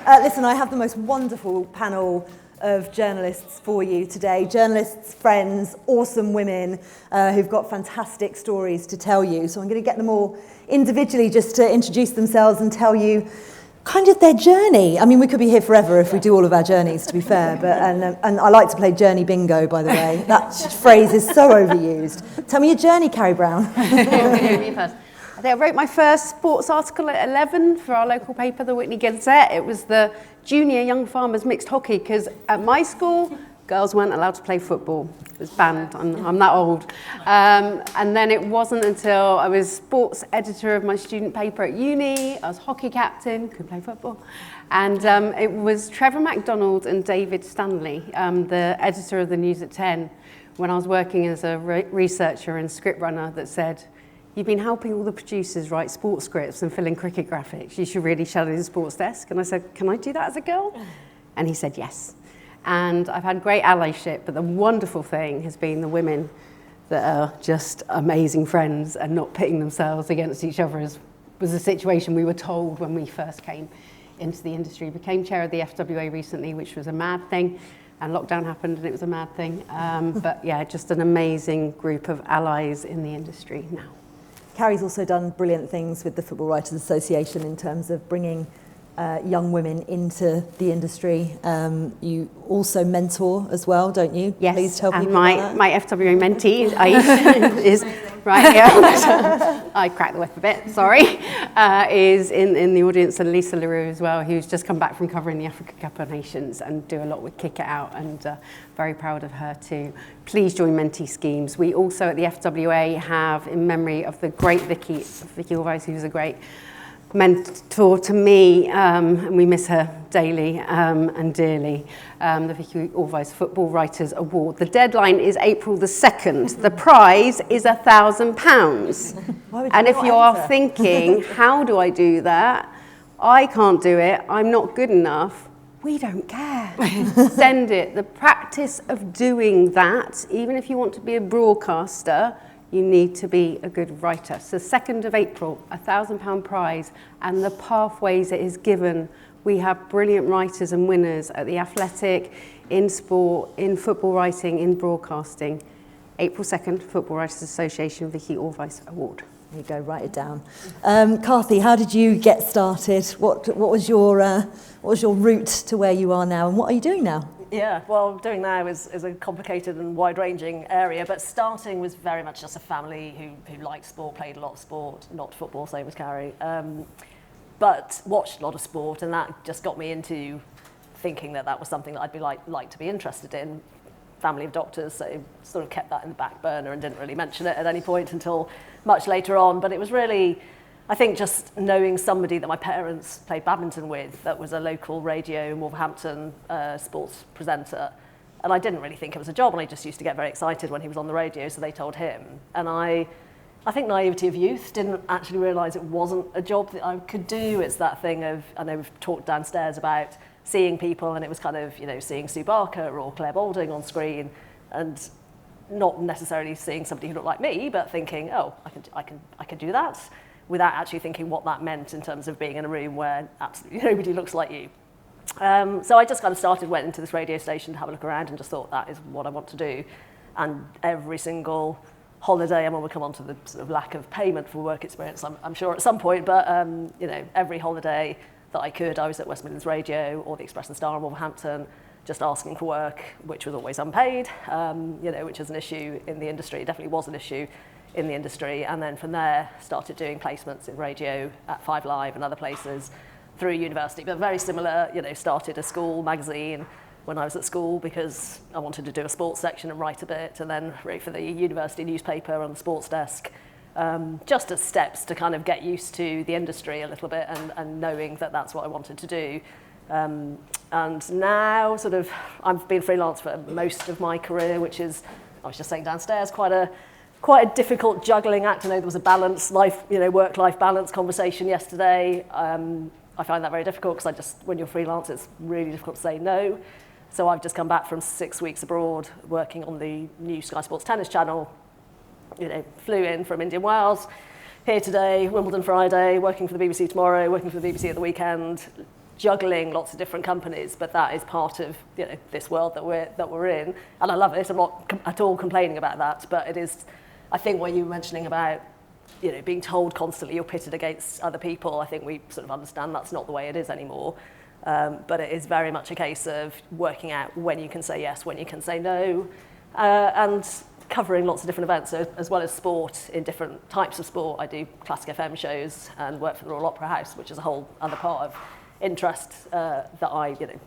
Listen, I have the most wonderful panel of journalists for you today. Journalists, friends, awesome women who've got fantastic stories to tell you. So I'm going to get them all individually just to introduce themselves and tell you kind of their journey. I mean, we could be here forever if we do all of our journeys, to be fair. But and I like to play journey bingo, by the way. That phrase is so overused. Tell me your journey, Carrie Brown. Me first. I think I wrote my first sports article at 11 for our local paper, the Witney Gazette. It was the Junior Young Farmers Mixed Hockey, because at my school, girls weren't allowed to play football. It was banned. I'm that old. And then it wasn't until I was sports editor of my student paper at uni, I was hockey captain, couldn't play football. And it was Trevor MacDonald and David Stanley, the editor of the News at 10, when I was working as a researcher and script runner, that said, "You've been helping all the producers write sports scripts and fill in cricket graphics. You should really shadow the sports desk." And I said, "Can I do that as a girl?" And he said yes. And I've had great allyship, but the wonderful thing has been the women that are just amazing friends and not pitting themselves against each other, as was the situation we were told when we first came into the industry. Became chair of the FWA recently, which was a mad thing, and lockdown happened and it was a mad thing. But yeah, just an amazing group of allies in the industry now. Carrie's also done brilliant things with the Football Writers Association in terms of bringing young women into the industry. You also mentor as well, don't you? Yes, please tell people my about that. my FWA mentee is right here. I cracked the whip a bit. Sorry. Is in the audience, and Lisa LaRue as well, who's just come back from covering the Africa Cup of Nations and do a lot with Kick It Out, and very proud of her too. Please join mentee schemes. We also at the FWA have, in memory of the great Vicky Allweis, who's a great mentor to me, and we miss her daily and dearly, the Vicky Allweis Football Writers Award. The deadline is April the 2nd. The prize is £1,000. And if you are thinking, how do I do that? I can't do it. I'm not good enough. We don't care. Send it. The practice of doing that, even if you want to be a broadcaster, you need to be a good writer. So 2nd of April, £1,000 prize, and the pathways it is given. We have brilliant writers and winners at The Athletic, in sport, in football writing, in broadcasting. April 2nd, Football Writers Association Vicky Allweis Award. There you go, write it down. Karthi, how did you get started? What was your route to where you are now, and what are you doing now? Yeah, well, doing now is a complicated and wide-ranging area, but starting was very much just a family who liked sport, played a lot of sport, not football, same as Carrie, but watched a lot of sport, and that just got me into thinking that was something that I'd be like to be interested in. Family of doctors, so sort of kept that in the back burner and didn't really mention it at any point until much later on. But it was really, I think, just knowing somebody that my parents played badminton with that was a local radio in Wolverhampton sports presenter. And I didn't really think it was a job, and I just used to get very excited when he was on the radio, so they told him. And I think naivety of youth, didn't actually realise it wasn't a job that I could do. It's that thing of, I know we've talked downstairs about seeing people, and it was kind of, seeing Sue Barker or Claire Balding on screen, and not necessarily seeing somebody who looked like me, but thinking, oh, I can do that, without actually thinking what that meant in terms of being in a room where absolutely nobody looks like you. So I just kind of went into this radio station to have a look around and just thought that is what I want to do. And every single holiday, and when we come on to the sort of lack of payment for work experience, I'm sure at some point, but every holiday that I could, I was at West Midlands Radio or the Express and Star in Wolverhampton, just asking for work, which was always unpaid, which is an issue in the industry. It definitely was an issue in the industry. And then from there, started doing placements in radio at 5 Live and other places through university. But very similar, started a school magazine when I was at school because I wanted to do a sports section and write a bit, and then wrote for the university newspaper on the sports desk. Just as steps to kind of get used to the industry a little bit and knowing that that's what I wanted to do. And now I've been freelance for most of my career, which is, I was just saying downstairs, quite a difficult juggling act. I know there was a work-life balance conversation yesterday. I find that very difficult because when you're freelance, it's really difficult to say no. So I've just come back from 6 weeks abroad working on the new Sky Sports Tennis channel. Flew in from Indian Wales, here today, Wimbledon Friday, working for the BBC tomorrow, working for the BBC at the weekend, juggling lots of different companies, but that is part of this world that we're in, and I love it. I'm not at all complaining about that, but it is. I think what you were mentioning about being told constantly you're pitted against other people, I think we sort of understand that's not the way it is anymore. But it is very much a case of working out when you can say yes, when you can say no, and covering lots of different events. So as well as sport, in different types of sport, I do classic FM shows and work for the Royal Opera House, which is a whole other part of interest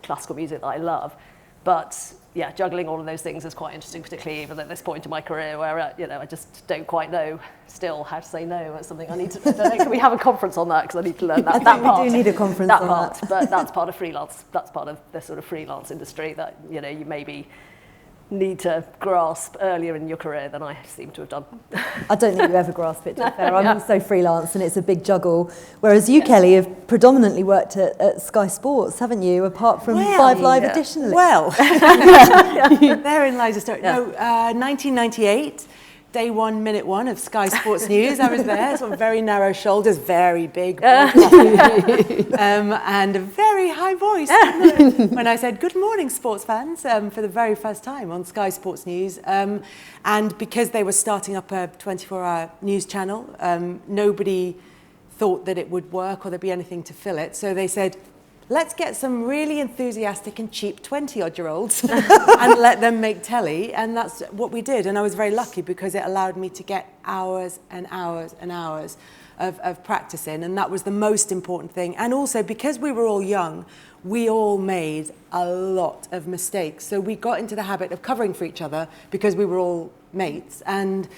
classical music that I love. But yeah, juggling all of those things is quite interesting, particularly even at this point in my career where I just don't quite know still how to say no. That's something I need to. Can we have a conference on that, because I need to learn that. I think we do need a conference on that. But that's part of freelance. That's part of the sort of freelance industry that you maybe need to grasp earlier in your career than I seem to have done. I don't think you ever grasp it, to be fair. I'm also freelance and it's a big juggle. Whereas you, Kelly, have predominantly worked at Sky Sports, haven't you, apart from 5 Live additionally? Well, therein lies a story. No, 1998, day 1, minute 1 of Sky Sports News. I was there, sort of very narrow shoulders, very big, and a very high voice when I said, "Good morning, sports fans," for the very first time on Sky Sports News. And because they were starting up a 24-hour news channel, nobody thought that it would work or there'd be anything to fill it. So they said, let's get some really enthusiastic and cheap 20-odd-year-olds and let them make telly. And that's what we did. And I was very lucky because it allowed me to get hours and hours and hours of practice in. And that was the most important thing. And also, because we were all young, we all made a lot of mistakes. So we got into the habit of covering for each other because we were all mates. And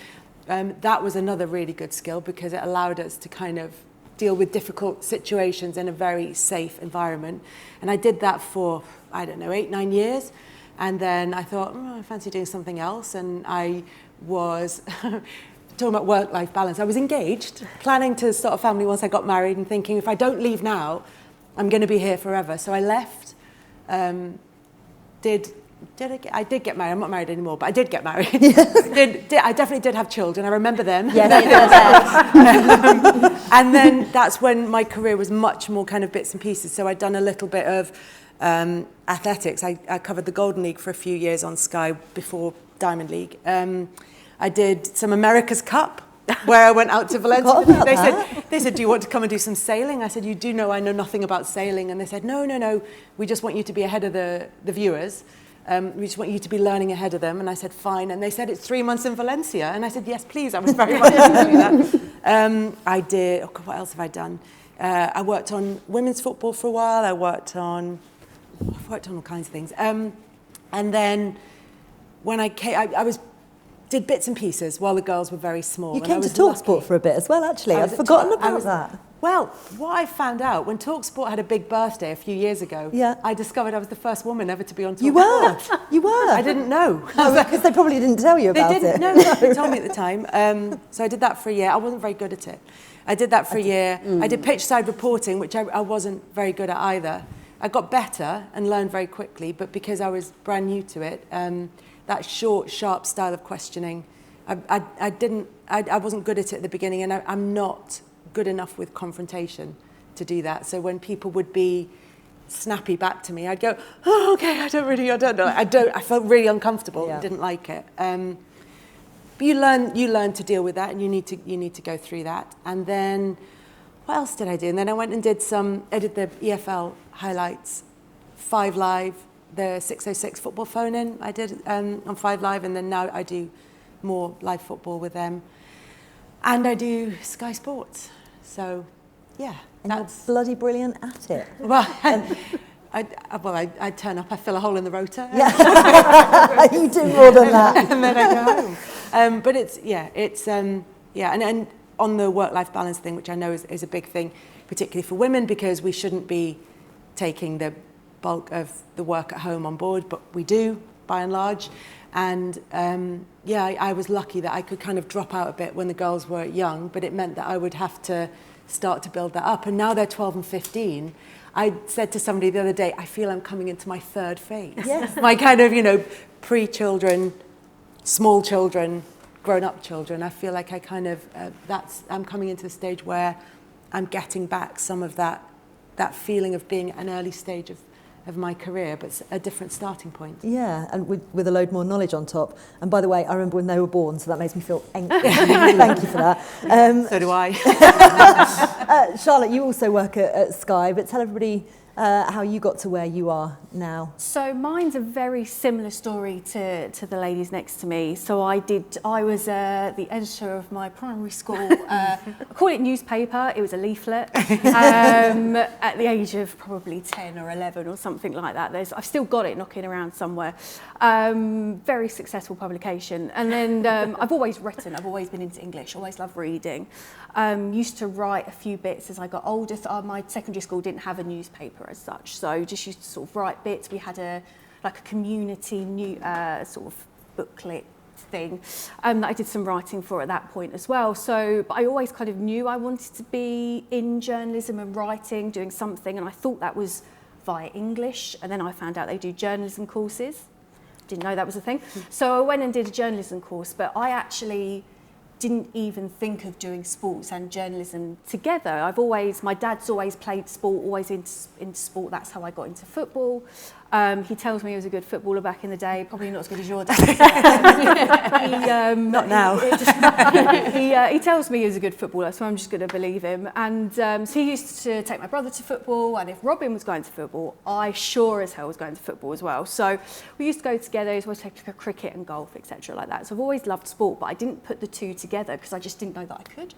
that was another really good skill, because it allowed us to kind of deal with difficult situations in a very safe environment. And I did that for, 8-9 years. And then I thought, I fancy doing something else. And I was talking about work-life balance. I was engaged, planning to start a family once I got married, and thinking, if I don't leave now, I'm going to be here forever. So I left, I did get married. I'm not married anymore, but I did get married. I definitely did have children. I remember them. And then that's when my career was much more kind of bits and pieces. So I'd done a little bit of athletics. I covered the Golden League for a few years on Sky before Diamond League. I did some America's Cup, where I went out to Valencia. They said, do you want to come and do some sailing? I said, you do know I know nothing about sailing. And they said, no, we just want you to be ahead of the viewers. We just want you to be learning ahead of them. And I said, fine. And they said, it's 3 months in Valencia. And I said, yes, please. I was very much to do that. I did, what else have I done? I worked on women's football for a while. I worked on all kinds of things. And then when I came, did bits and pieces while the girls were very small. You came to TalkSport for a bit as well, actually. I'd forgotten about that. Well, what I found out, when TalkSport had a big birthday a few years ago, I discovered I was the first woman ever to be on TalkSport. You were? I didn't know. No, because they probably didn't tell you about it. No, they told me at the time. So I did that for a year. I wasn't very good at it. I did that for a year. I did pitch side reporting, which I wasn't very good at either. I got better and learned very quickly, but because I was brand new to it, that short, sharp style of questioning, I wasn't good at it at the beginning, and I'm not good enough with confrontation to do that. So when people would be snappy back to me, I'd go, oh, okay, I don't know. I felt really uncomfortable and didn't like it. But you learn to deal with that, and you need to go through that. And then what else did I do? And then I went and did the EFL highlights, 5 Live, the 606 football phone-in I did on 5 Live, and then now I do more live football with them. And I do Sky Sports. So, yeah. And you're bloody brilliant at it. Well, I turn up, I fill a hole in the rotor. Yeah. You do more than that. And then I go home. But and on the work-life balance thing, which I know is a big thing, particularly for women, because we shouldn't be taking the bulk of the work at home on board, but we do, by and large. And I was lucky that I could kind of drop out a bit when the girls were young, but it meant that I would have to start to build that up. And now they're 12 and 15. I said to somebody the other day, I feel I'm coming into my third phase. Yes. My kind of, pre-children, small children, grown-up children. I feel like I kind of, I'm coming into the stage where I'm getting back some of that that feeling of being an early stage of my career, but it's a different starting point. Yeah, and with a load more knowledge on top. And by the way, I remember when they were born, so that makes me feel anxious. Thank you for that. So do I. Charlotte, you also work at Sky, but tell everybody how you got to where you are now. So mine's a very similar story to the ladies next to me. So I was the editor of my primary school, I call it newspaper, it was a leaflet, at the age of probably 10 or 11 or something like that. I've still got it knocking around somewhere. Very successful publication. And then I've always written, I've always been into English, always loved reading. Used to write a few bits as I got older. My secondary school didn't have a newspaper as such, so just used to sort of write bits. We had a community sort of booklet thing that I did some writing for at that point as well. So, but I always kind of knew I wanted to be in journalism and writing, doing something, and I thought that was via English, and then I found out they do journalism courses. Didn't know that was a thing. So I went and did a journalism course, but I actually didn't even think of doing sports and journalism together. My dad's always played sport, always into sport. That's how I got into football. He tells me he was a good footballer back in the day, probably not as good as your dad. Not now. He tells me he was a good footballer, so I'm just going to believe him. And so he used to take my brother to football, and if Robin was going to football, I sure as hell was going to football as well. So we used to go together, he used to take cricket and golf, etc. like that. So I've always loved sport, but I didn't put the two together because I just didn't know that I could.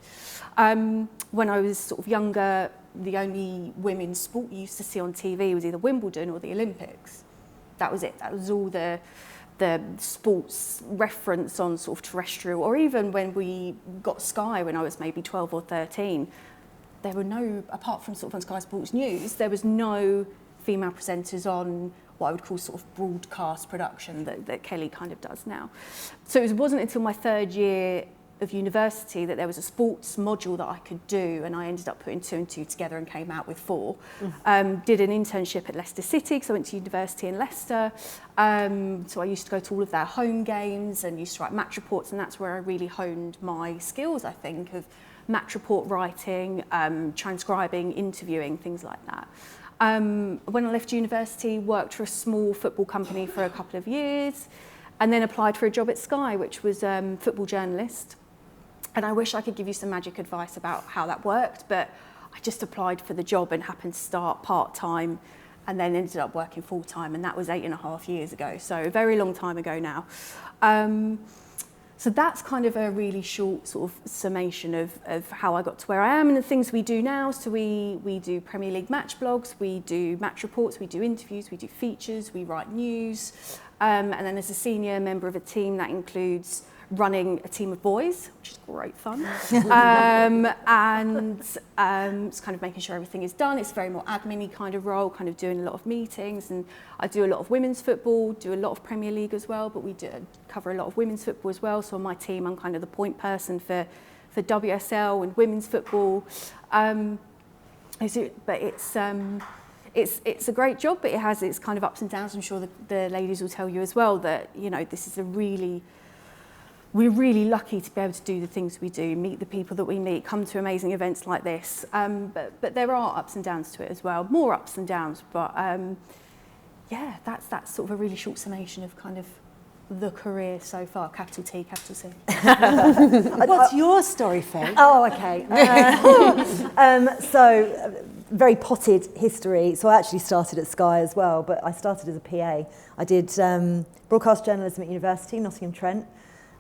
When I was sort of younger, the only women's sport you used to see on TV was either Wimbledon or the Olympics. That was it. That was all the sports reference on sort of terrestrial, or even when we got Sky when I was maybe 12 or 13, there were no, apart from sort of on Sky Sports News, there was no female presenters on what I would call sort of broadcast production that Kelly kind of does now. So it wasn't until my third year of university that there was a sports module that I could do, and I ended up putting 2 and 2 together and came out with 4. Did an internship at Leicester City because I went to university in Leicester. So I used to go to all of their home games and used to write match reports, and that's where I really honed my skills, I think, of match report writing, transcribing, interviewing, things like that. When I left university, worked for a small football company for a couple of years, and then applied for a job at Sky, which was football journalist. And I wish I could give you some magic advice about how that worked, but I just applied for the job and happened to start part-time and then ended up working full-time, and that was 8.5 years ago, so a very long time ago now. So that's kind of a really short sort of summation of how I got to where I am and the things we do now. So we do Premier League match blogs, we do match reports, we do interviews, we do features, we write news. And then as a senior member of a team, that includes running a team of boys, which is great fun. And it's kind of making sure everything is done. It's a very more admin-y kind of role, kind of doing a lot of meetings. And I do a lot of women's football, do a lot of Premier League as well, but we do cover a lot of women's football as well. So on my team, I'm kind of the point person for WSL and women's football. But it's a great job, but it has its kind of ups and downs. I'm sure the ladies will tell you as well that, you know, this is we're really lucky to be able to do the things we do, meet the people that we meet, come to amazing events like this. But there are ups and downs to it as well, more ups and downs. But yeah, that's sort of a really short summation of kind of the career so far, capital T, capital C. What's your story, Faye? Oh, okay. So, very potted history. So I actually started at Sky as well, but I started as a PA. I did broadcast journalism at university, Nottingham-Trent,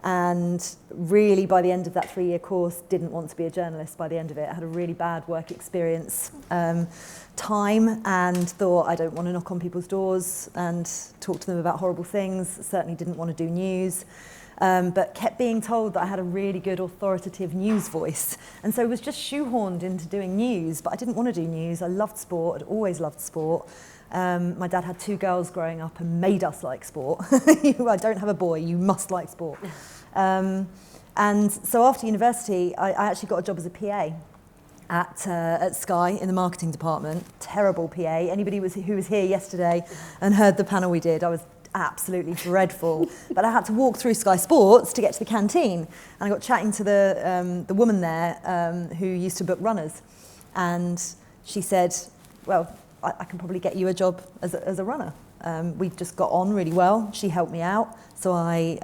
and really by the end of that 3-year course, didn't want to be a journalist by the end of it. I had a really bad work experience time and thought I don't want to knock on people's doors and talk to them about horrible things. Certainly didn't want to do news. But kept being told that I had a really good authoritative news voice, and so was just shoehorned into doing news, but I didn't want to do news. I loved sport, I'd always loved sport. My dad had 2 girls growing up and made us like sport. I don't have a boy, you must like sport. And so after university, I actually got a job as a PA at Sky in the marketing department. Terrible PA. Anybody who was here yesterday and heard the panel we did, I was absolutely dreadful. But I had to walk through Sky Sports to get to the canteen, and I got chatting to the woman there who used to book runners, and she said, well, I can probably get you a job as a runner. We just got on really well. She helped me out. So I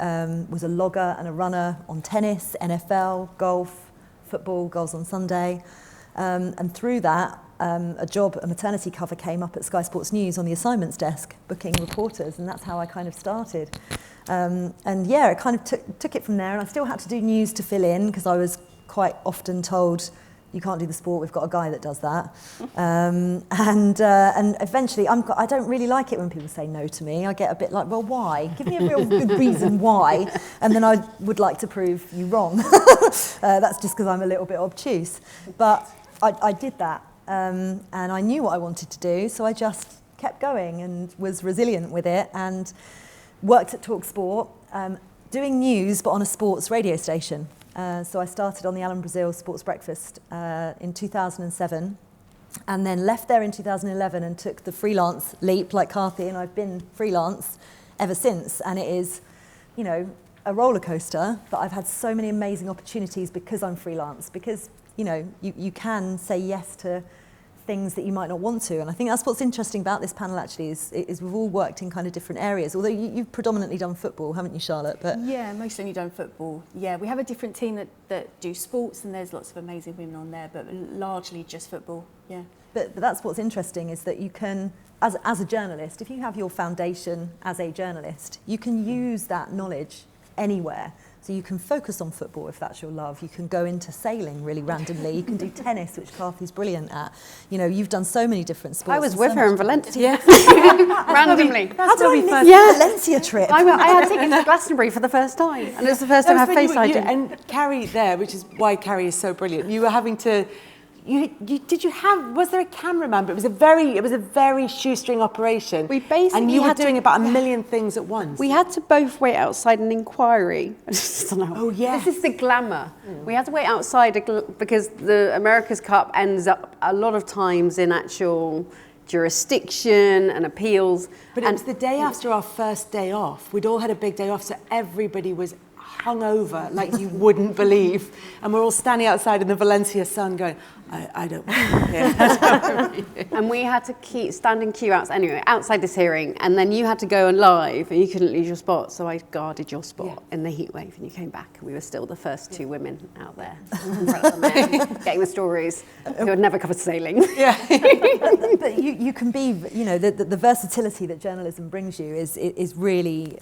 was a logger and a runner on tennis, NFL, golf, football, Goals on Sunday. And through that, a maternity cover came up at Sky Sports News on the assignments desk, booking reporters, and that's how I kind of started. And yeah, it kind of took it from there, and I still had to do news to fill in because I was quite often told, you can't do the sport, we've got a guy that does that. And eventually, I don't really like it when people say no to me. I get a bit like, well, why? Give me a real good reason why. And then I would like to prove you wrong. That's just because I'm a little bit obtuse. But I did that. And I knew what I wanted to do, so I just kept going and was resilient with it and worked at TalkSport, doing news, but on a sports radio station. So I started on the Alan Brazil Sports Breakfast in 2007 and then left there in 2011 and took the freelance leap like Karthi, and I've been freelance ever since. And it is, you know, a roller coaster, but I've had so many amazing opportunities because I'm freelance, because, you know, you can say yes to things that you might not want to. And I think that's what's interesting about this panel actually is we've all worked in kind of different areas, although you've predominantly done football, haven't you, Charlotte? But yeah, mostly only done football. Yeah, we have a different team that do sports, and there's lots of amazing women on there, but largely just football, yeah. But that's what's interesting is that you can, as a journalist, if you have your foundation as a journalist, you can use that knowledge anywhere. So you can focus on football if that's your love. You can go into sailing really randomly. You can do tennis, which Karthi's brilliant at. You know, you've done so many different sports. I was with her in Valencia. Yeah. Randomly. How did I miss the Valencia trip? I had tickets to Glastonbury for the first time, and it's the first time I had Face ID. And Carrie there, which is why Carrie is so brilliant. You were having to. Was there a cameraman? But it was a very shoestring operation. We basically and you were had to- doing about a million things at once. We had to both wait outside an inquiry. Oh, yeah. This is the glamour. We had to wait outside because the America's Cup ends up a lot of times in actual jurisdiction and appeals. But it was the day after our first day off. We'd all had a big day off, so everybody was hungover like you wouldn't believe. And we're all standing outside in the Valencia sun going, I don't want to. And we had to stand in queue outside this hearing, and then you had to go and live, and you couldn't lose your spot. So I guarded your spot in the heat wave, and you came back, and we were still the first two women out there, in front of the men, getting the stories who had never covered sailing. Yeah. But you can be, you know, the versatility that journalism brings you is really,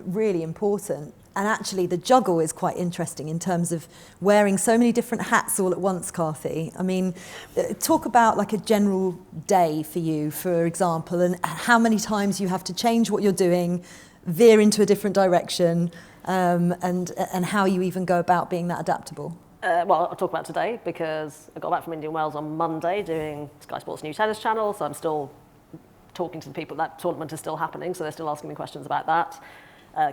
really important. And actually the juggle is quite interesting in terms of wearing so many different hats all at once, Karthi. I mean, talk about like a general day for you, for example, and how many times you have to change what you're doing, veer into a different direction, and how you even go about being that adaptable. Well, I'll talk about today because I got back from Indian Wells on Monday doing Sky Sports New Tennis Channel, so I'm still talking to the people. That tournament is still happening, so they're still asking me questions about that.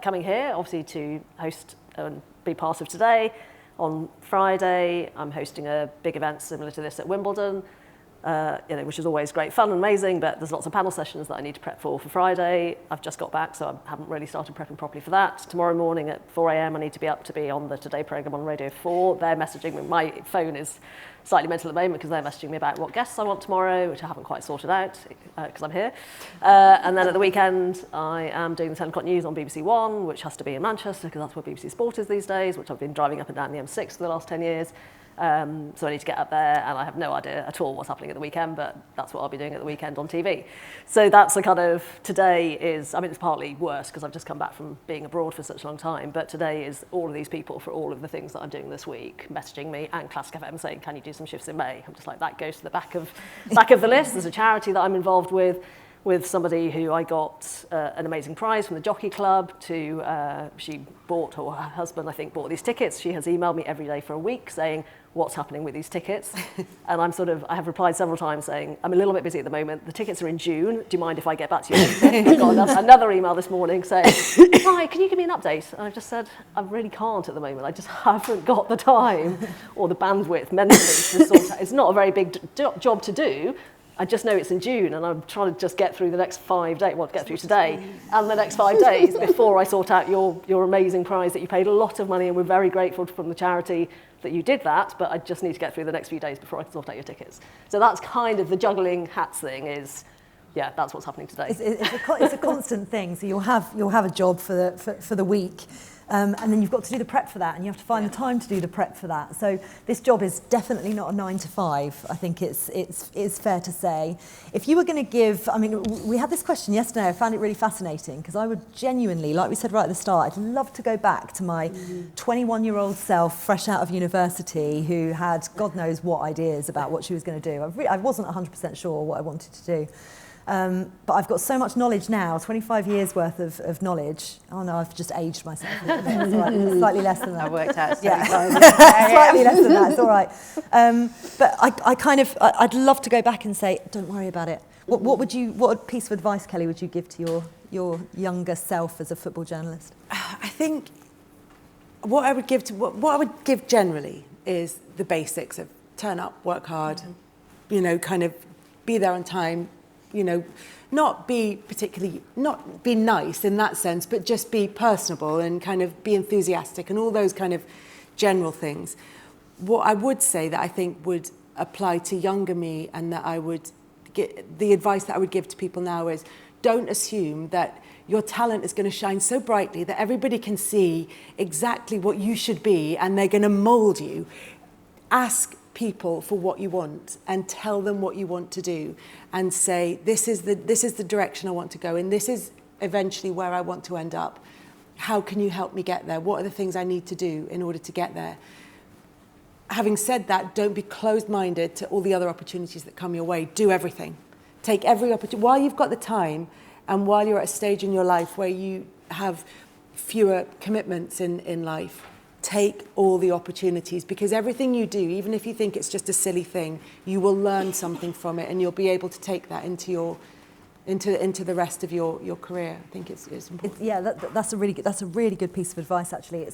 Coming here, obviously, to host and be part of today. On Friday, I'm hosting a big event similar to this at Wimbledon, which is always great fun and amazing, but there's lots of panel sessions that I need to prep for Friday. I've just got back, so I haven't really started prepping properly for that. Tomorrow morning at 4 a.m, I need to be on the Today programme on Radio 4. They're messaging me. My phone is slightly mental at the moment because they're messaging me about what guests I want tomorrow, which I haven't quite sorted out because I'm here. And then at the weekend, I am doing the 10 o'clock news on BBC One, which has to be in Manchester because that's where BBC Sport is these days, which I've been driving up and down the M6 for the last 10 years. So I need to get up there, and I have no idea at all what's happening at the weekend, but that's what I'll be doing at the weekend on TV. So that's the kind of, today is, I mean, it's partly worse because I've just come back from being abroad for such a long time, but today is all of these people for all of the things that I'm doing this week messaging me, and Classic FM saying, can you do some shifts in May? I'm just like, that goes to the back of the list. There's a charity that I'm involved with somebody who I got an amazing prize from the Jockey Club she bought, or her husband, I think, bought these tickets. She has emailed me every day for a week saying, what's happening with these tickets? And I have replied several times saying, I'm a little bit busy at the moment. The tickets are in June. Do you mind if I get back to you? I got another email this morning saying, hi, can you give me an update? And I've just said, I really can't at the moment. I just haven't got the time or the bandwidth mentally to sort out. It's not a very big job to do. I just know it's in June, and I'm trying to just get through the next 5 days, well, get through today, and the next 5 days before I sort out your amazing prize that you paid a lot of money, and we're very grateful from the charity that you did that, but I just need to get through the next few days before I can sort out your tickets. So that's kind of the juggling hats thing is, yeah, that's what's happening today. It's a constant thing. So you'll have a job for the week, and then you've got to do the prep for that, and you have to find the time to do the prep for that. So this job is definitely not a 9 to 5. I think it's fair to say. If you were going to give, I mean, we had this question yesterday. I found it really fascinating because I would genuinely, like we said right at the start, I'd love to go back to my 21-year-old self, fresh out of university, who had God knows what ideas about what she was going to do. I wasn't 100% sure what I wanted to do. But I've got so much knowledge now, 25 years worth of knowledge. Oh no, I've just aged myself. It's all right. Slightly less than that. I worked out. Yeah. Slightly less than that, it's all right. But I'd love to go back and say, don't worry about it. What piece of advice, Kelly, would you give to your younger self as a football journalist? I think what I would give generally is the basics of turn up, work hard, kind of be there on time, not be nice in that sense, but just be personable and kind of be enthusiastic and all those kind of general things. What I would say that I think would apply to younger me, and that the advice that I would give to people now is, don't assume that your talent is going to shine so brightly that everybody can see exactly what you should be and they're going to mold you. Ask people for what you want and tell them what you want to do and say, this is the direction I want to go in, this is eventually where I want to end up. How can you help me get there? What are the things I need to do in order to get there? Having said that, don't be closed-minded to all the other opportunities that come your way. Do everything. Take every opportunity while you've got the time, and while you're at a stage in your life where you have fewer commitments in life. Take all the opportunities, because everything you do, even if you think it's just a silly thing, you will learn something from it, and you'll be able to take that into the rest of your career. I think it's important. That's a really good piece of advice. Actually,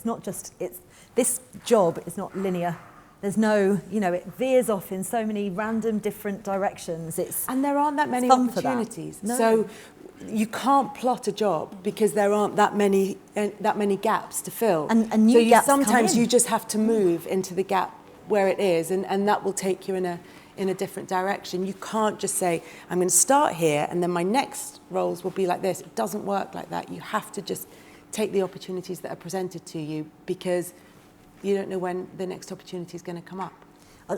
this job is not linear. There's no, it veers off in so many random different directions. And there aren't that many opportunities. No. So you can't plot a job because there aren't that many gaps to fill. And new gaps sometimes come in. you just have to move into the gap where it is, and that will take you in a different direction. You can't just say, I'm going to start here and then my next roles will be like this. It doesn't work like that. You have to just take the opportunities that are presented to you, because you don't know when the next opportunity is going to come up.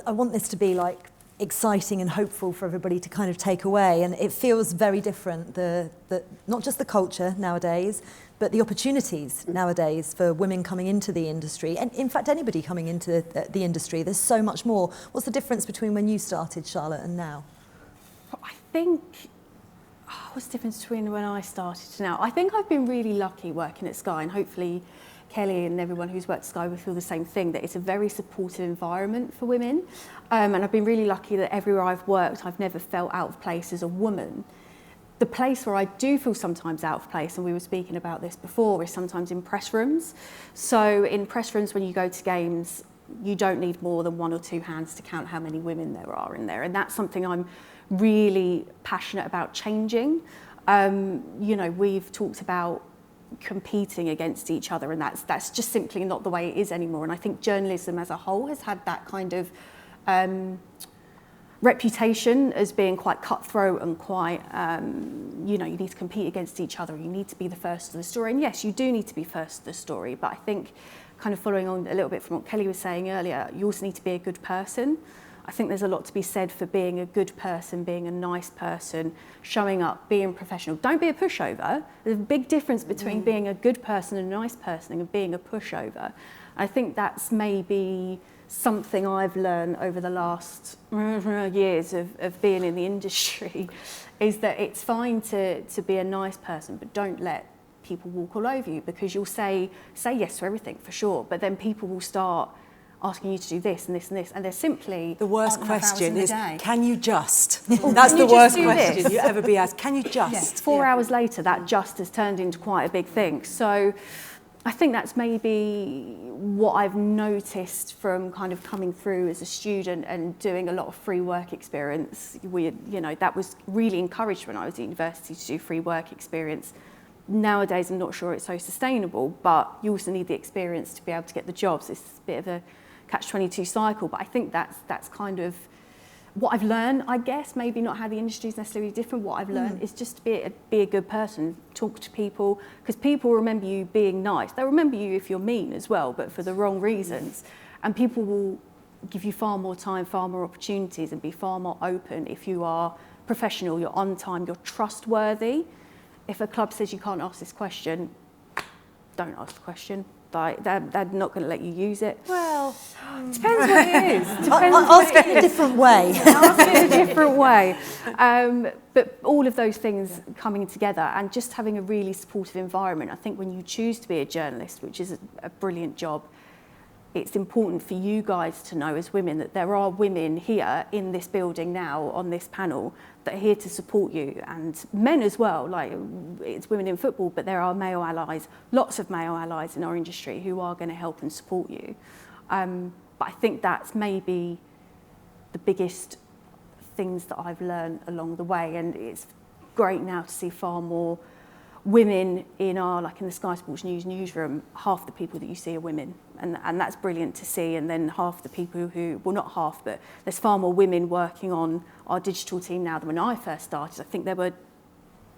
I want this to be like exciting and hopeful for everybody to kind of take away, and it feels very different, the not just the culture nowadays, but the opportunities nowadays for women coming into the industry, and in fact anybody coming into the industry. There's so much more. What's the difference between when you started, Charlotte, and now? I think, what's the difference between when I started to now? I think I've been really lucky working at Sky, and hopefully Kelly and everyone who's worked at Sky will feel the same thing, that it's a very supportive environment for women. And I've been really lucky that everywhere I've worked, I've never felt out of place as a woman. The place where I do feel sometimes out of place, and we were speaking about this before, is sometimes in press rooms. So in press rooms, when you go to games, you don't need more than 1 or 2 hands to count how many women there are in there. And that's something I'm really passionate about changing. We've talked about competing against each other, and that's just simply not the way it is anymore. And I think journalism as a whole has had that kind of reputation as being quite cutthroat and quite, you need to compete against each other. You need to be the first to the story. And yes, you do need to be first to the story. But I think, kind of following on a little bit from what Kelly was saying earlier, you also need to be a good person. I think there's a lot to be said for being a good person, being a nice person, showing up, being professional. Don't be a pushover. There's a big difference between being a good person and a nice person and being a pushover. I think that's maybe something I've learned over the last years of being in the industry, is that it's fine to be a nice person, but don't let people walk all over you, because you'll say yes to everything for sure, but then people will start asking you to do this and this and this, and they're simply... The worst question is, can you just? That's the worst question you ever be asked. Can you just? Yeah. 4 hours later, that just has turned into quite a big thing. So I think that's maybe what I've noticed from kind of coming through as a student and doing a lot of free work experience. That was really encouraged when I was at university to do free work experience. Nowadays, I'm not sure it's so sustainable, but you also need the experience to be able to get the jobs. It's a bit of a catch-22 cycle, but I think that's kind of what I've learned, I guess. Maybe not how the industry is necessarily different. What I've learned is just to be a good person, talk to people, because people remember you being nice. They'll remember you if you're mean as well, but for the wrong reasons. And people will give you far more time, far more opportunities, and be far more open if you are professional, you're on time, you're trustworthy. If a club says you can't ask this question, don't ask the question. Like, they're not going to let you use it. Well, depends what it is. Ask it in a different way. Ask it in a different way. But all of those things coming together and just having a really supportive environment. I think when you choose to be a journalist, which is a brilliant job, it's important for you guys to know as women that there are women here in this building now on this panel that are here to support you, and men as well. Like, it's women in football, but there are male allies, lots of male allies in our industry who are going to help and support you. But I think that's maybe the biggest things that I've learned along the way, and it's great now to see far more women in the Sky Sports News newsroom. Half the people that you see are women, and that's brilliant to see. And then half the people who, well, not half, but there's far more women working on our digital team now than when I first started. I think there were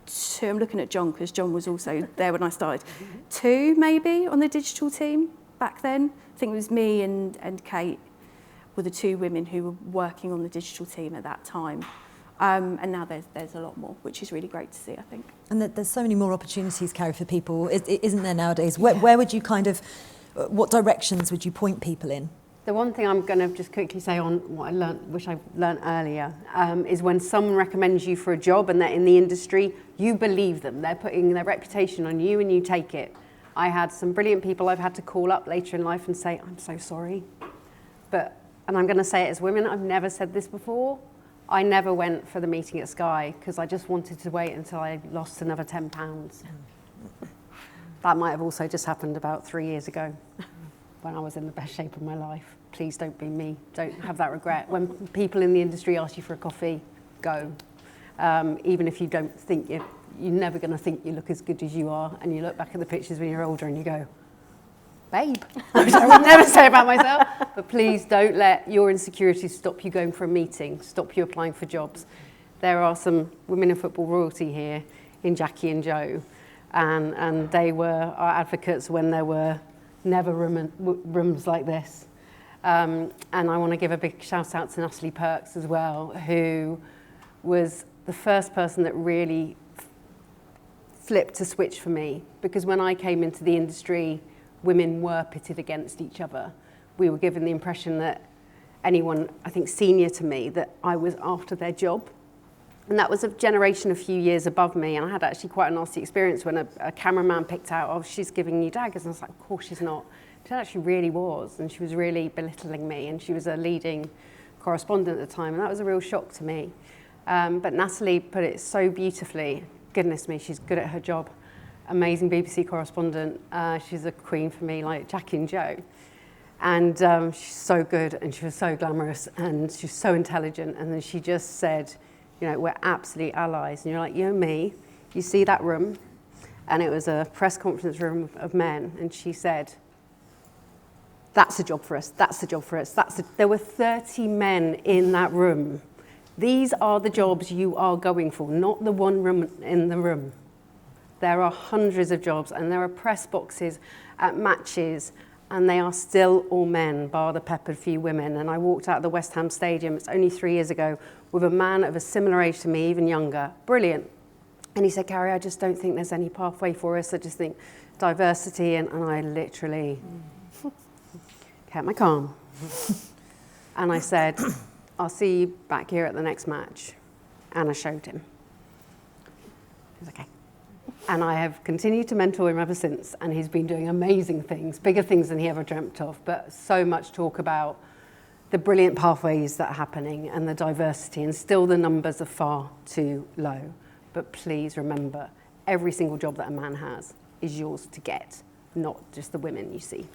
two. I'm looking at John because John was also there when I started. Two maybe on the digital team back then. I think it was me and Kate were the two women who were working on the digital team at that time. And now there's a lot more, which is really great to see, I think. And there's so many more opportunities, Carrie, for people, isn't there nowadays? Where would you what directions would you point people in? The one thing I'm going to just quickly say on what I learned, which I learned earlier, is when someone recommends you for a job and they're in the industry, you believe them. They're putting their reputation on you and you take it. I had some brilliant people I've had to call up later in life and say, I'm so sorry. And I'm going to say it as women, I've never said this before. I never went for the meeting at Sky because I just wanted to wait until I lost another 10 pounds. That might have also just happened about 3 years ago when I was in the best shape of my life. Please don't be me. Don't have that regret. When people in the industry ask you for a coffee, go. Even if you don't think you're never going to think you look as good as you are, and you look back at the pictures when you're older and you go, babe, which I would never say about myself, but please don't let your insecurities stop you going for a meeting, stop you applying for jobs. There are some women in football royalty here in Jackie and Joe, and they were our advocates when there were never rooms like this. And I want to give a big shout out to Natalie Perks as well, who was the first person that really flipped a switch for me, because when I came into the industry, women were pitted against each other. We were given the impression that anyone, I think, senior to me, that I was after their job. And that was a generation a few years above me. And I had actually quite a nasty experience when a cameraman picked out, oh, she's giving you daggers. And I was like, of course she's not. She actually really was. And she was really belittling me. And she was a leading correspondent at the time. And that was a real shock to me. But Natalie put it so beautifully. Goodness me, she's good at her job. Amazing BBC correspondent. She's a queen for me, like Jackie and Joe. And she's so good, and she was so glamorous, and she's so intelligent. And then she just said, we're absolute allies. And you're like, me, you see that room? And it was a press conference room of men. And she said, that's a job for us, that's a job for us. There were 30 men in that room. These are the jobs you are going for, not the one room in the room. There are hundreds of jobs, and there are press boxes at matches, and they are still all men, bar the peppered few women. And I walked out of the West Ham Stadium, it's only 3 years ago, with a man of a similar age to me, even younger, brilliant. And he said, Carrie, I just don't think there's any pathway for us. I just think diversity, and I literally kept my calm. And I said, I'll see you back here at the next match. And I showed him. He was okay. And I have continued to mentor him ever since, and he's been doing amazing things, bigger things than he ever dreamt of, but so much talk about the brilliant pathways that are happening and the diversity, and still the numbers are far too low. But please remember, every single job that a man has is yours to get. not just the women you see.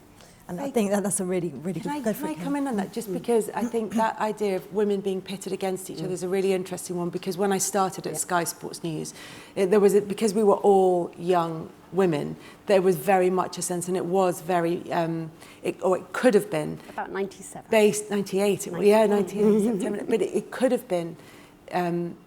And I think that's a really, really Can good. I come in on that? Just because I think that idea of women being pitted against each other is a really interesting one. Because when I started at Sky Sports News, because we were all young women, there was very much a sense, and it was very, it could have been About 97. based 98. 98 September. But it could have been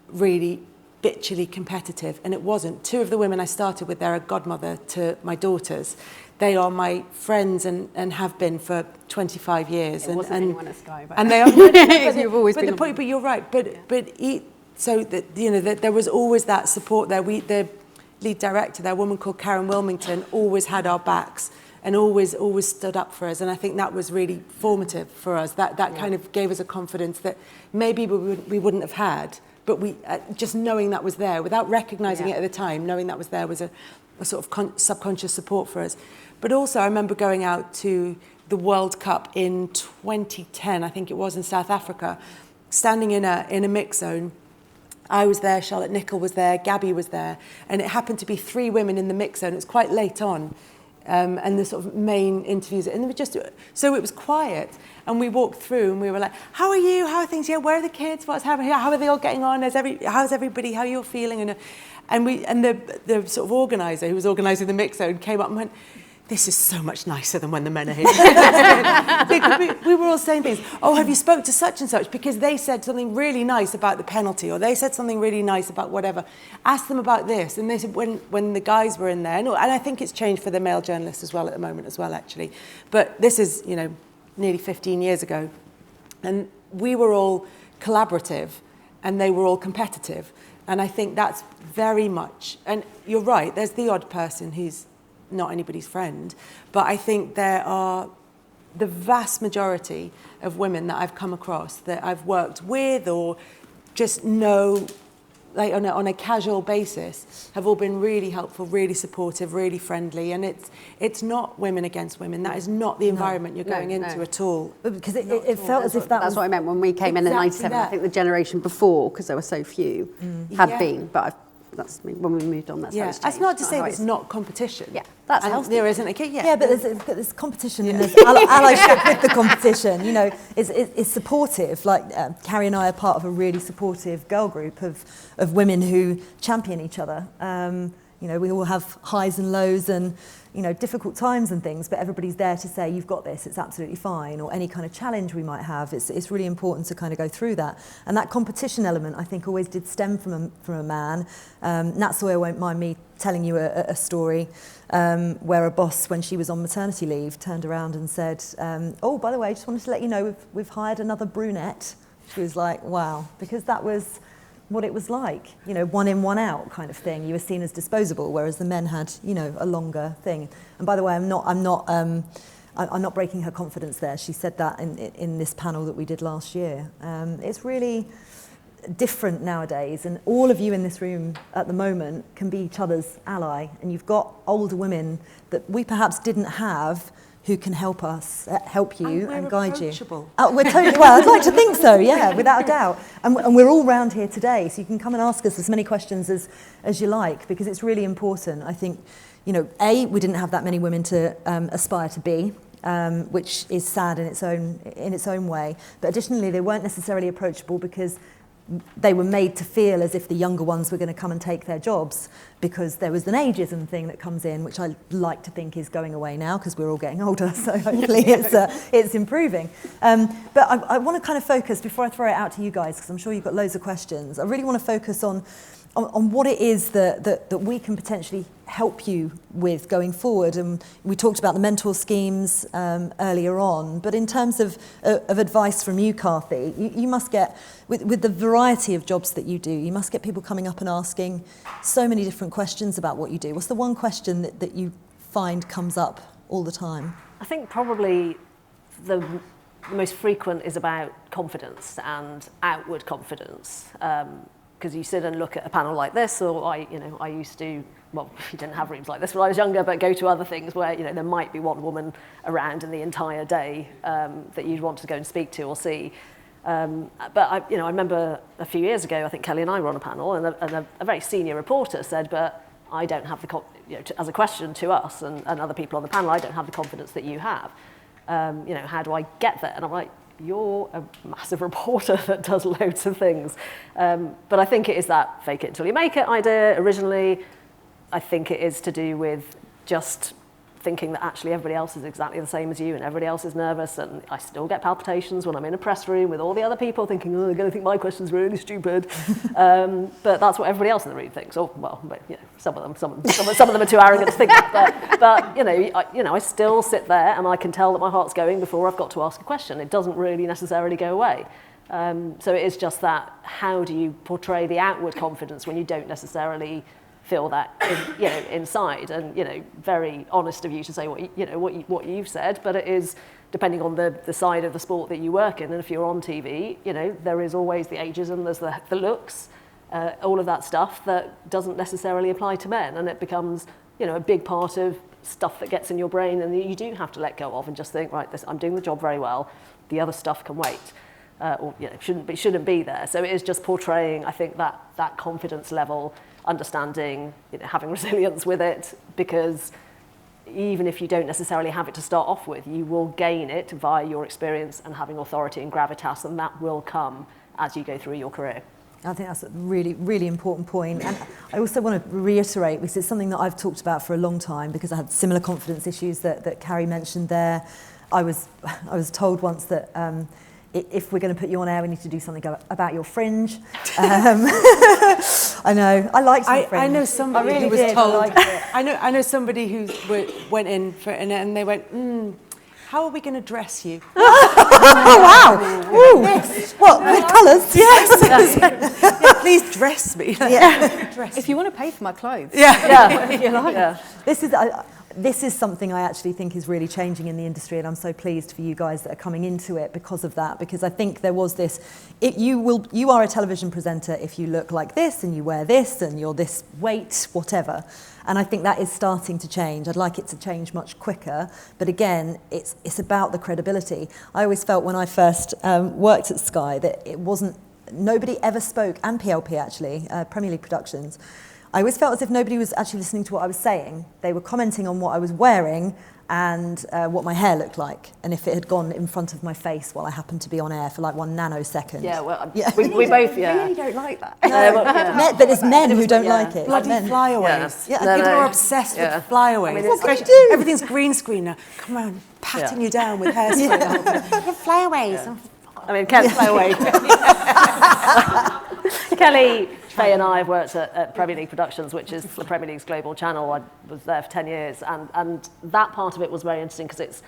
really bitchily competitive, and it wasn't. Two of the women I started with, they're a godmother to my daughters. They are my friends and have been for 25 years. It wasn't anyone at Sky, but and they are. You've always been. But you're right. So that that there was always that support there. The lead director, that woman called Karen Wilmington, always had our backs and always stood up for us. And I think that was really formative for us. That kind of gave us a confidence that maybe we wouldn't have had. But we just knowing that was there, without recognising it at the time, knowing that was there was a sort of subconscious support for us. But also I remember going out to the World Cup in 2010, I think it was, in South Africa, standing in a mix zone. I was there, Charlotte Nicol was there, Gabby was there, and it happened to be 3 women in the mix zone. It was quite late on, and the sort of main interviews, and they were just, so it was quiet. And we walked through and we were like, how are you? How are things? Yeah, where are the kids? What's happening? How are they all getting on? How's everybody? How are you all feeling? And the sort of organiser who was organising the mix zone came up and went, this is so much nicer than when the men are here. we were all saying things. Oh, have you spoke to such and such? Because they said something really nice about the penalty, or they said something really nice about whatever. Ask them about this. And they said when the guys were in there, and I think it's changed for the male journalists as well at the moment as well, actually. But this is, nearly 15 years ago. And we were all collaborative and they were all competitive. And I think that's very much, and you're right, there's the odd person who's not anybody's friend, but I think there are the vast majority of women that I've come across that I've worked with or just know, like on a casual basis, have all been really helpful, really supportive, really friendly, and it's not women against women. That is not the environment you're going into at all. Because it felt as if that's what I meant when we came in 97. I think the generation before, because there were so few, had been, but that's when we moved on. That's how it's changed. That's not to say there's not competition. Yeah, that's healthy. There isn't. But there's competition and there's allyship with the competition. It's supportive. Like Carrie and I are part of a really supportive girl group of women who champion each other. We all have highs and lows and difficult times and things, but everybody's there to say you've got this, it's absolutely fine, or any kind of challenge we might have. It's really important to kind of go through that. And that competition element, I think, always did stem from a man. Nat Sawyer won't mind me telling you a story where a boss, when she was on maternity leave, turned around and said, oh, by the way, I just wanted to let you know we've hired another brunette. She was like, wow, because that was what it was like, one in, one out kind of thing. You were seen as disposable, whereas the men had, a longer thing. And by the way, I'm not breaking her confidence there. She said that in this panel that we did last year. It's really different nowadays, and all of you in this room at the moment can be each other's ally, and you've got older women that we perhaps didn't have who can help us, help you and guide you. We're totally, well, I'd like to think so, yeah, without a doubt. And we're all round here today, so you can come and ask us as many questions as you like, because it's really important. I think, we didn't have that many women to aspire to be, which is sad in its own way. But additionally, they weren't necessarily approachable because they were made to feel as if the younger ones were going to come and take their jobs, because there was an ageism thing that comes in, which I like to think is going away now because we're all getting older, so hopefully it's improving. But I want to kind of focus, before I throw it out to you guys, because I'm sure you've got loads of questions, I really want to focus on what it is that we can potentially help you with going forward. And we talked about the mentor schemes earlier on, but in terms of advice from you, Karthi, you must get, with the variety of jobs that you do, you must get people coming up and asking so many different questions about what you do. What's the one question that you find comes up all the time? I think probably the most frequent is about confidence and outward confidence. Because you sit and look at a panel like this, or I used to, well, you didn't have rooms like this when I was younger, but go to other things where, there might be one woman around in the entire day that you'd want to go and speak to or see. But I remember a few years ago, I think Kelly and I were on a panel, and a very senior reporter said, but I don't have the, as a question to us and other people on the panel, I don't have the confidence that you have. How do I get there? And I'm like, you're a massive reporter that does loads of things. But I think it is that fake it until you make it idea originally. I think it is to do with just thinking that actually everybody else is exactly the same as you and everybody else is nervous, and I still get palpitations when I'm in a press room with all the other people thinking, oh, they're going to think my question's really stupid. But that's what everybody else in the room thinks. Or, well, some of them are too arrogant to think that. But I still sit there and I can tell that my heart's going before I've got to ask a question. It doesn't really necessarily go away. So it is just that, how do you portray the outward confidence when you don't necessarily feel that inside? And very honest of you to say what you've said, but it is depending on the side of the sport that you work in. And if you're on TV, there is always the ageism, there's the looks, all of that stuff that doesn't necessarily apply to men, and it becomes a big part of stuff that gets in your brain, and you do have to let go of and just think, right, I'm doing the job very well, the other stuff can wait, or shouldn't be there. So it is just portraying, I think, that confidence level, understanding, having resilience with it, because even if you don't necessarily have it to start off with, you will gain it via your experience and having authority and gravitas, and that will come as you go through your career. I think that's a really, really important point. And I also want to reiterate, because it's something that I've talked about for a long time, because I had similar confidence issues that Carrie mentioned there. I was told once that if we're going to put you on air, we need to do something about your fringe. I know, I liked my fringe. I know somebody who was told. I know somebody who went in for it, and they went, how are we going to dress you? Oh, wow. Ooh. Yes. What, with colours? Yes. Yeah, please dress me. If you want to pay for my clothes. This is something I actually think is really changing in the industry, and I'm so pleased for you guys that are coming into it because of that, because I think there was this, you are a television presenter if you look like this and you wear this and you're this weight, whatever. And I think that is starting to change. I'd like it to change much quicker, but again, it's about the credibility. I always felt when I first worked at Sky that it wasn't, nobody ever spoke, and PLP actually, Premier League Productions, I always felt as if nobody was actually listening to what I was saying. They were commenting on what I was wearing and what my hair looked like, and if it had gone in front of my face while I happened to be on air for like 1 nanosecond. Yeah, well, we both, I really don't like that. But it's men who don't like it. Bloody flyaways. Yeah. People are obsessed with flyaways. I mean, what can you do? Everything's green screen now. Come on, patting you down with hairspray. Flyaways. I mean, Kelly, Faye and I have worked at Premier League Productions, which is the Premier League's global channel. I was there for 10 years, and that part of it was very interesting because it's,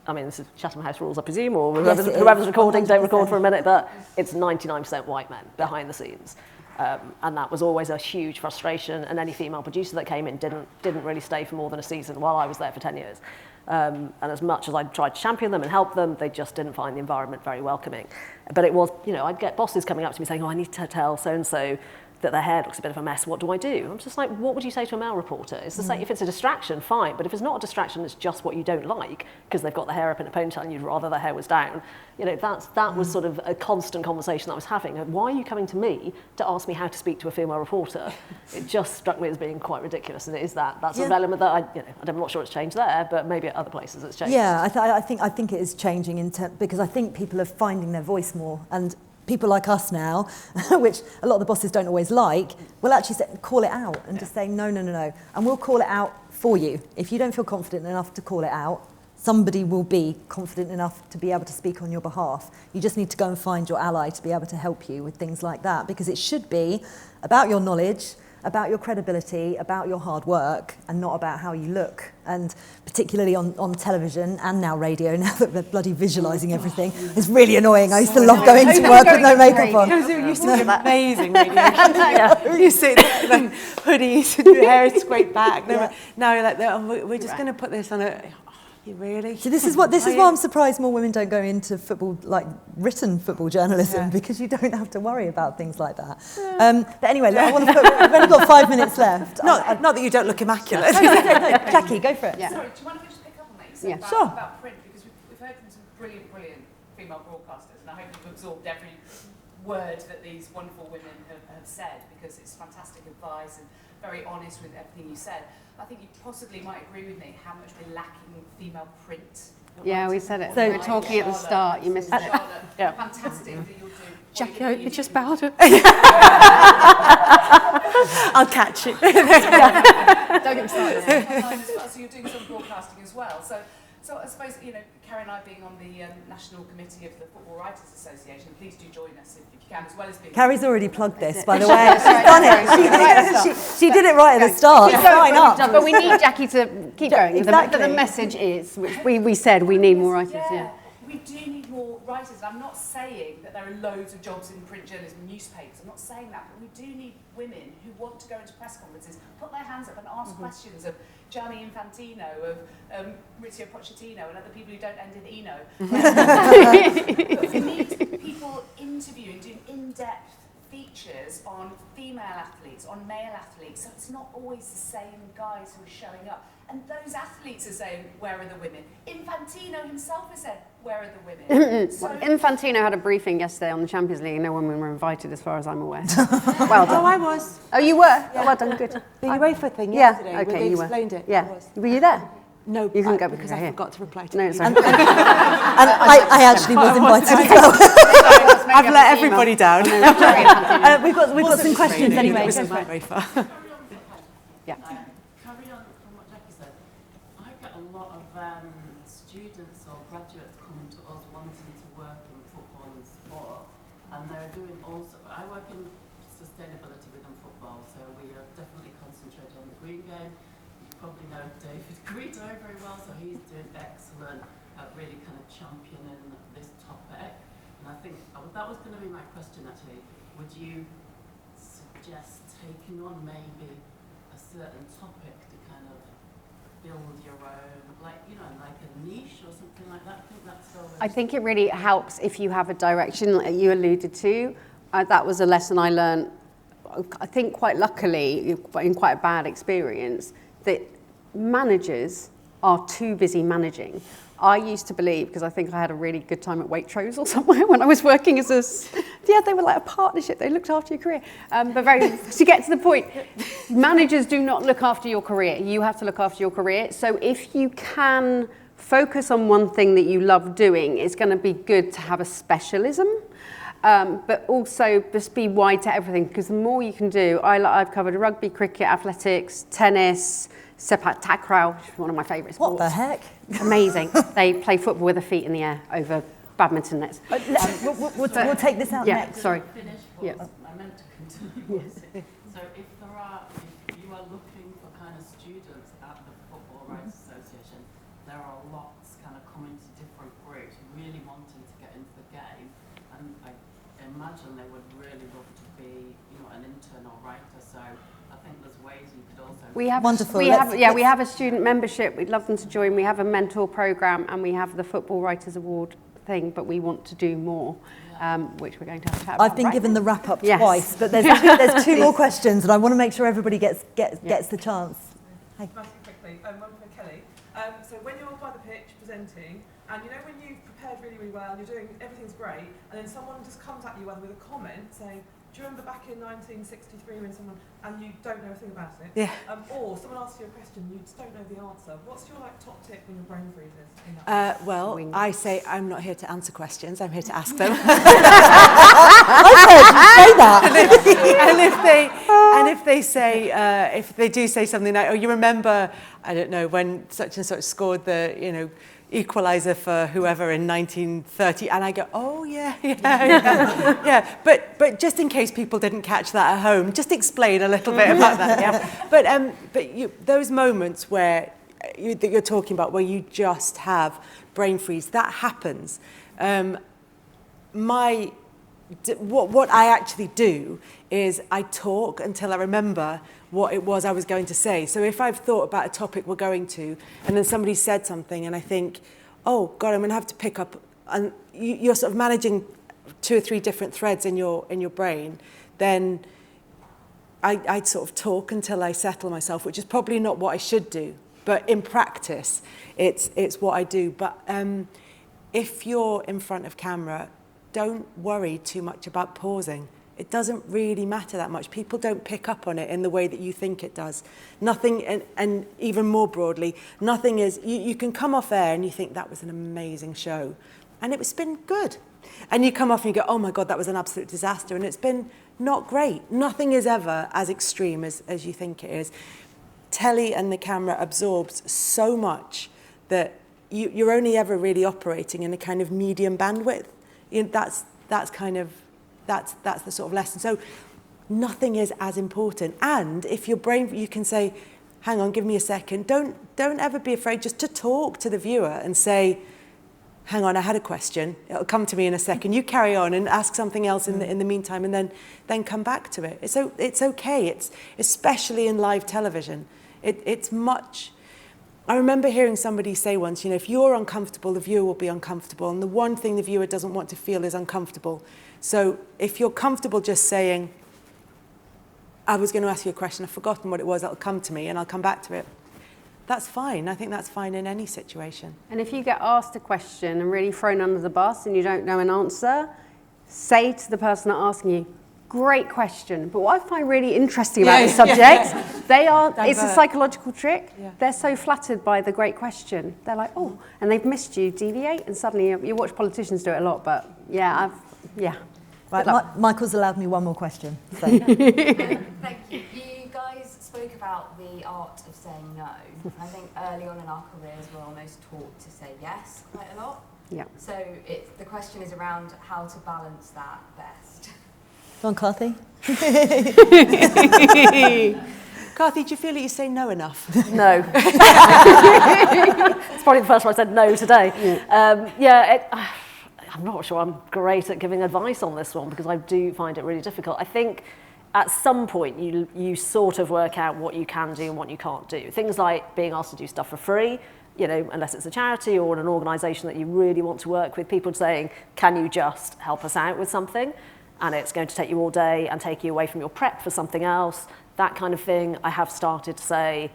I mean, this is Chatham House rules, I presume, or whoever's recording, 100%. Don't record for a minute, but it's 99% white men behind the scenes. And that was always a huge frustration, and any female producer that came in didn't really stay for more than a season while I was there for 10 years. And as much as I tried to champion them and help them, they just didn't find the environment very welcoming. But it was, I'd get bosses coming up to me saying, I need to tell so-and-so that their hair looks a bit of a mess, what do I do? I'm just like, what would you say to a male reporter? It's the same, if it's a distraction, fine, but if it's not a distraction, it's just what you don't like, because they've got the hair up in a ponytail and you'd rather their hair was down, that was sort of a constant conversation that I was having. Why are you coming to me to ask me how to speak to a female reporter? It just struck me as being quite ridiculous, and it is that's an element that I'm not sure it's changed there, but maybe at other places it's changed. Yeah, I think it is changing because I think people are finding their voice more, and people like us now, which a lot of the bosses don't always like, will actually call it out and just say, no. And we'll call it out for you. If you don't feel confident enough to call it out, somebody will be confident enough to be able to speak on your behalf. You just need to go and find your ally to be able to help you with things like that, because it should be about your knowledge, about your credibility, about your hard work, and not about how you look. And particularly on television and now radio, now that they're bloody visualising everything, it's really annoying. I used to love going to work with no makeup on. It used to be amazing radio. You sit there in hoodies and your hair is scraped back. Now you're like, we're just going to put this on a... Really? So this is why I'm surprised more women don't go into football, like written football journalism, because you don't have to worry about things like that. But anyway, look, we've only got 5 minutes left. Not that you don't look immaculate. No, Jackie, go for it. Yeah. Sorry, do you mind if I just pick up on that? Yeah. About print, because we've heard from some brilliant female broadcasters, and I hope you've absorbed every word that these wonderful women have said, because it's fantastic advice, and very honest with everything you said. I think you possibly might agree with me how much we're lacking female print. Yeah, we said it. So- We were talking at the start, you missed it. Charlotte, Yeah. fantastic that you'll do. Jackie, it just bowed. I'll catch it. Don't get me started. So you're doing some broadcasting as well. So I suppose, Carrie and I being on the National Committee of the Football Writers Association, please do join us if you can, as well as being... Carrie's already plugged this, by the way. She's done it. She did it right at the start. Sign up. But we need Jackie to keep going. Exactly. The message is, which we said, we need more writers. Yeah. We do need more writers. I'm not saying that there are loads of jobs in print journalism and newspapers. I'm not saying that, but we do need women who want to go into press conferences, put their hands up and ask questions of Gianni Infantino, of Maurizio Pochettino, and other people who don't end in Eno. We need people interviewing, doing in-depth features on female athletes, on male athletes, so it's not always the same guys who are showing up. And those athletes are saying, where are the women? Infantino himself has said, where are the women? So Infantino had a briefing yesterday on the Champions League. No women were invited, as far as I'm aware. Well done. Oh, I was. Oh, you were? Yeah. Well done, good. The UEFA thing Yeah, yesterday, where okay, they you were. explained it. Yeah. I was. Were you there? No, You can go because here. I forgot to reply to No, you. it's okay. And I actually was invited as well. I've let everybody down. We've got some questions anyway. It Go wasn't for it. very far. Yeah. Carry on from what Jackie said. I get a lot of students or graduates coming to us wanting to work in football and sport, and they're doing also. I work in sustainability within football, so we are definitely concentrating on the green game. You probably know David Greedo very well, so he's doing excellent at really kind of championing this topic. And I think that was going to be my question actually. Would you suggest taking on maybe a certain topic to kind of build your own, like a niche or something like that? I think that's always... I think it really helps if you have a direction, like you alluded to. That was a lesson I learned, I think quite luckily, in quite a bad experience, that managers are too busy managing. I used to believe, because I think I had a really good time at Waitrose or somewhere when I was working as they were like a partnership, they looked after your career. But to get to the point, managers do not look after your career. You have to look after your career. So if you can focus on one thing that you love doing, it's going to be good to have a specialism. But also just be wide to everything, because the more you can do, I've covered rugby, cricket, athletics, tennis, sepak takraw, which is one of my favourite sports. What the heck? Amazing. They play football with their feet in the air over badminton nets. We'll take this out next. Sorry. Finish, Yeah. I meant to continue. So if you are looking for kind of students at the Football Writers Association, there are lots kind of coming to different groups, really wanting to get into the game, and I imagine they would really love to be, an intern or writer. So I think there's ways you could also. We have Wonderful. We have a student membership. We'd love them to join. We have a mentor program, and we have the Football Writers Award thing. But we want to do more, which we're going to have to chat about. I've been given the wrap up Yes. twice, but there's two more questions, and I want to make sure everybody gets the chance. Nice and quickly, one for Kelly. So when you're by the pitch presenting, and when you've prepared really, really well, and you're doing everything's great, and then someone just comes at you with a comment saying, "Do you remember back in 1963 when someone," and you don't know a thing about it? Yeah. Or someone asks you a question, you just don't know the answer. What's your top tip when your brain freezes? In that Well, I say I'm not here to answer questions. I'm here to ask them. And if they say, if they do say something like, "Oh, you remember, I don't know, when such and such scored the, equaliser for whoever in 1930," and I go, "Oh yeah." But just in case people didn't catch that at home, just explain a little bit about that. Yeah. But those moments where that you're talking about, where you just have brain freeze, that happens. What I actually do is I talk until I remember what it was I was going to say. So if I've thought about a topic we're going to, and then somebody said something, and I think, "Oh God, I'm going to have to pick up," and you're sort of managing 2 or 3 different threads in your brain, then I sort of talk until I settle myself, which is probably not what I should do, but in practice, it's what I do. But if you're in front of camera, don't worry too much about pausing. it doesn't really matter that much. People don't pick up on it in the way that you think it does. Nothing, and even more broadly, nothing is, you can come off air and you think that was an amazing show, and it's been good. And you come off and you go, oh my God, that was an absolute disaster, and it's been not great. Nothing is ever as extreme as you think it is. Telly and the camera absorbs so much that you're only ever really operating in a kind of medium bandwidth. That's the sort of lesson. So nothing is as important. And if your brain, you can say, hang on, give me a second. Don't ever be afraid just to talk to the viewer and say, hang on, I had a question. It'll come to me in a second. You carry on and ask something else in the meantime, and then come back to it. It's okay. It's especially in live television. It's much. I remember hearing somebody say once, if you're uncomfortable, the viewer will be uncomfortable. And the one thing the viewer doesn't want to feel is uncomfortable. So if you're comfortable just saying, I was going to ask you a question, I've forgotten what it was, it'll come to me and I'll come back to it. That's fine. I think that's fine in any situation. And if you get asked a question and really thrown under the bus and you don't know an answer, say to the person asking you, great question. But what I find really interesting about this subject, it's a psychological trick. Yeah. They're so flattered by the great question. They're like, oh, and they've missed you, deviate, and suddenly you watch politicians do it a lot, but yeah. Right, Michael's allowed me one more question. So. Thank you. You guys spoke about the art of saying no. I think early on in our careers we're almost taught to say yes quite a lot. Yeah. So the question is around how to balance that best. Go on, Karthi. Karthi, do you feel that you say no enough? No. It's probably the first time I said no today. I'm not sure I'm great at giving advice on this one because I do find it really difficult. I think at some point you sort of work out what you can do and what you can't do. Things like being asked to do stuff for free, unless it's a charity or an organisation that you really want to work with, people saying, can you just help us out with something? And it's going to take you all day and take you away from your prep for something else, that kind of thing. I have started to say,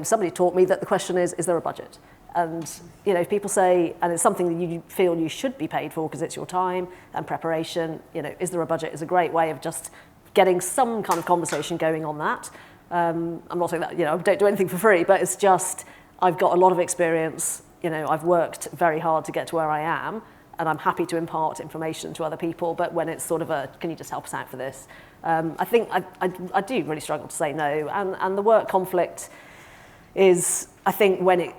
somebody taught me that the question is there a budget? And, if people say, and it's something that you feel you should be paid for because it's your time and preparation, is there a budget is a great way of just getting some kind of conversation going on that. I'm not saying that, I don't do anything for free, but it's just, I've got a lot of experience, I've worked very hard to get to where I am, and I'm happy to impart information to other people, but when it's sort of can you just help us out for this? I think I do really struggle to say no, and the work conflict is, I think when it,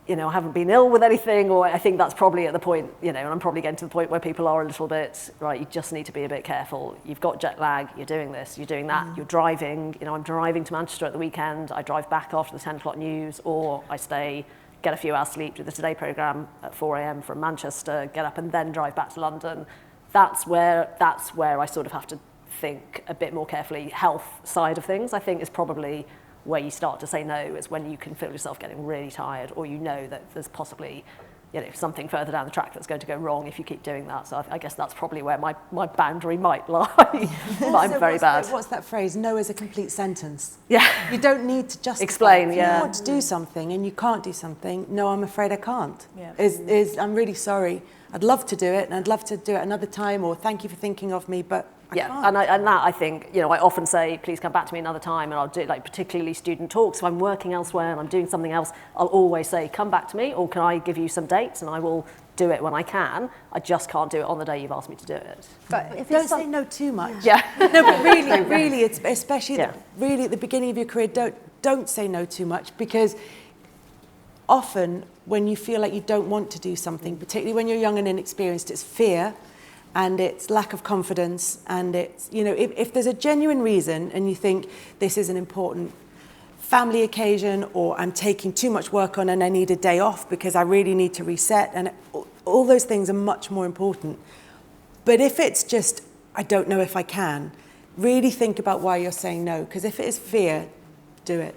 I haven't been ill with anything, or I think that's probably at the point, and I'm probably getting to the point where people are a little bit, right, you just need to be a bit careful. You've got jet lag, you're doing this, you're doing that, you're driving, I'm driving to Manchester at the weekend, I drive back after the 10 o'clock news, or I get a few hours sleep, do the Today programme at 4 a.m. from Manchester, get up and then drive back to London. That's where I sort of have to think a bit more carefully. Health side of things, I think, is probably where you start to say no, is when you can feel yourself getting really tired, or that there's possibly something further down the track that's going to go wrong if you keep doing that. So I guess that's probably where my boundary might lie. But I'm very bad. What's that phrase? No is a complete sentence. Yeah. You don't need to justify. Explain, if yeah. you want to do something and you can't do something, no, I'm afraid I can't. Yeah. I'm really sorry. I'd love to do it, and I'd love to do it another time, or thank you for thinking of me, but I can't. And that I think, I often say, please come back to me another time, and I'll do particularly student talks. If I'm working elsewhere and I'm doing something else, I'll always say, come back to me, or can I give you some dates, and I will do it when I can. I just can't do it on the day you've asked me to do it. But if don't say no too much. Yeah. No, but really, it's especially really at the beginning of your career, don't say no too much, because often when you feel like you don't want to do something, particularly when you're young and inexperienced, it's fear and it's lack of confidence, and it's, if there's a genuine reason and you think this is an important family occasion, or I'm taking too much work on and I need a day off because I really need to reset, and all those things are much more important. But if it's just, I don't know if I can, really think about why you're saying no, because if it is fear, do it.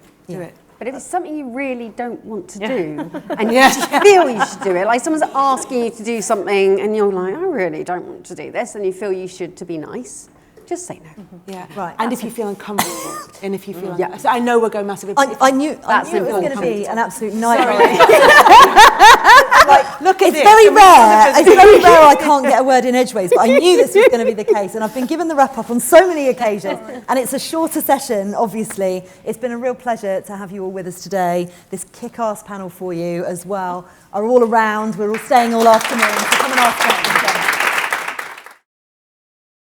But if it's something you really don't want to do, and you just feel you should do it, like someone's asking you to do something and you're like, I really don't want to do this, and you feel you should to be nice, just say no. Yeah. Right, And if you feel uncomfortable, and if you feel Yeah. so I know we're going massively. I knew it was important. going to be an absolute nightmare. Look at It's very rare. It's very rare I can't get a word in edgeways, but I knew this was going to be the case, and I've been given the wrap up on so many occasions. And it's a shorter session, obviously. It's been a real pleasure to have you all with us today. This kick-ass panel for you as well are all around. We're all staying all afternoon, so come and ask questions.